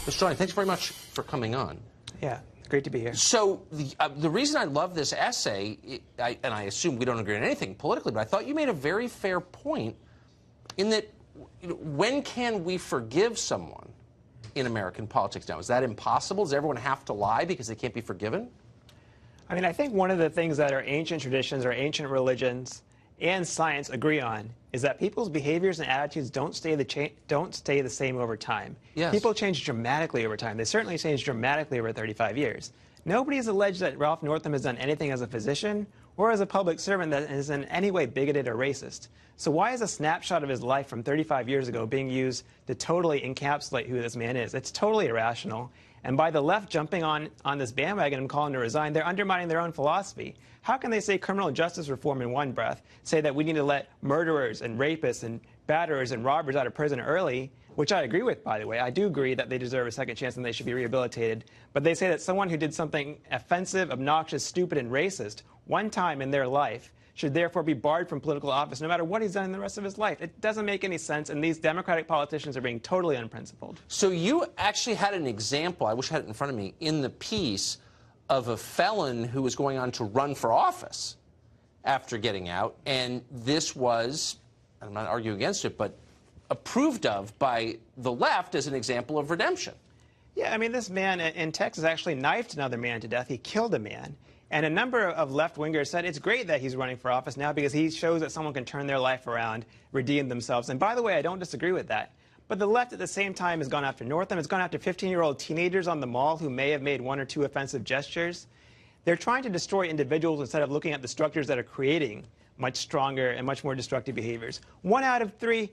Mr. Johnny, thanks very much for coming on. Yeah, great to be here. So the reason I love this essay, and I assume we don't agree on anything politically, but I thought you made a very fair point in that, when can we forgive someone in American politics now? Is that impossible? Does everyone have to lie because they can't be forgiven? I mean, I think one of the things that our ancient traditions, our ancient religions, and science agree on is that people's behaviors and attitudes don't stay the same over time. Yes. People change dramatically over time. They certainly changed dramatically over 35 years. Nobody has alleged that Ralph Northam has done anything as a physician or as a public servant that is in any way bigoted or racist. So why is a snapshot of his life from 35 years ago being used to totally encapsulate who this man is? It's totally irrational. And by the left jumping on this bandwagon and calling to resign, they're undermining their own philosophy. How can they say criminal justice reform in one breath, say that we need to let murderers and rapists and batterers and robbers out of prison early, which I agree with, by the way. I do agree that they deserve a second chance and they should be rehabilitated. But they say that someone who did something offensive, obnoxious, stupid, and racist one time in their life should therefore be barred from political office no matter what he's done in the rest of his life. It doesn't make any sense, and these Democratic politicians are being totally unprincipled. So you actually had an example, I wish I had it in front of me, in the piece of a felon who was going on to run for office after getting out, and this was, I'm not arguing against it, but approved of by the left as an example of redemption. Yeah, I mean, this man in Texas actually knifed another man to death. He killed a man. And a number of left-wingers said it's great that he's running for office now because he shows that someone can turn their life around, redeem themselves. And by the way, I don't disagree with that. But the left at the same time has gone after Northam. It's gone after 15-year-old teenagers on the mall who may have made one or two offensive gestures. They're trying to destroy individuals instead of looking at the structures that are creating much stronger and much more destructive behaviors. 1 out of 3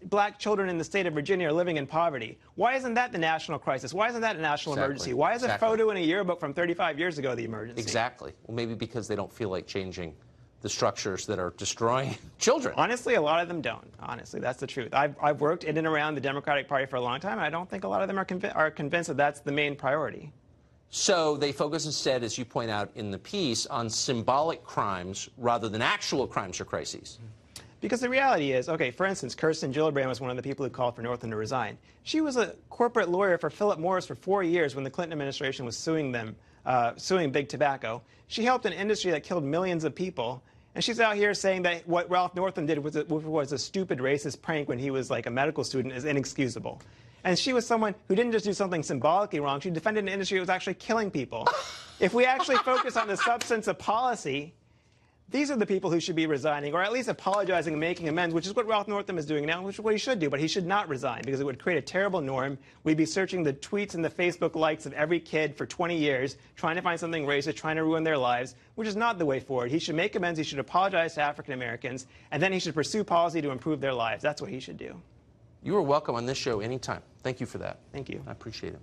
black children in the state of Virginia are living in poverty. Why isn't that the national crisis? Why isn't that a national emergency? Why is a photo in a yearbook from 35 years ago the emergency? Exactly. Well, maybe because they don't feel like changing the structures that are destroying children. Honestly, a lot of them don't. Honestly, that's the truth. I've worked in and around the Democratic Party for a long time, and I don't think a lot of them are convinced that that's the main priority. So they focus instead, as you point out in the piece, on symbolic crimes rather than actual crimes or crises. Because the reality is, okay, for instance, Kirsten Gillibrand was one of the people who called for Northam to resign. She was a corporate lawyer for Philip Morris for 4 years when the Clinton administration was suing Big Tobacco. She helped an industry that killed millions of people. And she's out here saying that what Ralph Northam did was a stupid racist prank when he was like a medical student is inexcusable. And she was someone who didn't just do something symbolically wrong. She defended an industry that was actually killing people. If we actually focus on the substance of policy, these are the people who should be resigning, or at least apologizing and making amends, which is what Ralph Northam is doing now, which is what he should do. But he should not resign because it would create a terrible norm. We'd be searching the tweets and the Facebook likes of every kid for 20 years, trying to find something racist, trying to ruin their lives, which is not the way forward. He should make amends. He should apologize to African Americans, and then he should pursue policy to improve their lives. That's what he should do. You are welcome on this show anytime. Thank you for that. Thank you. I appreciate it.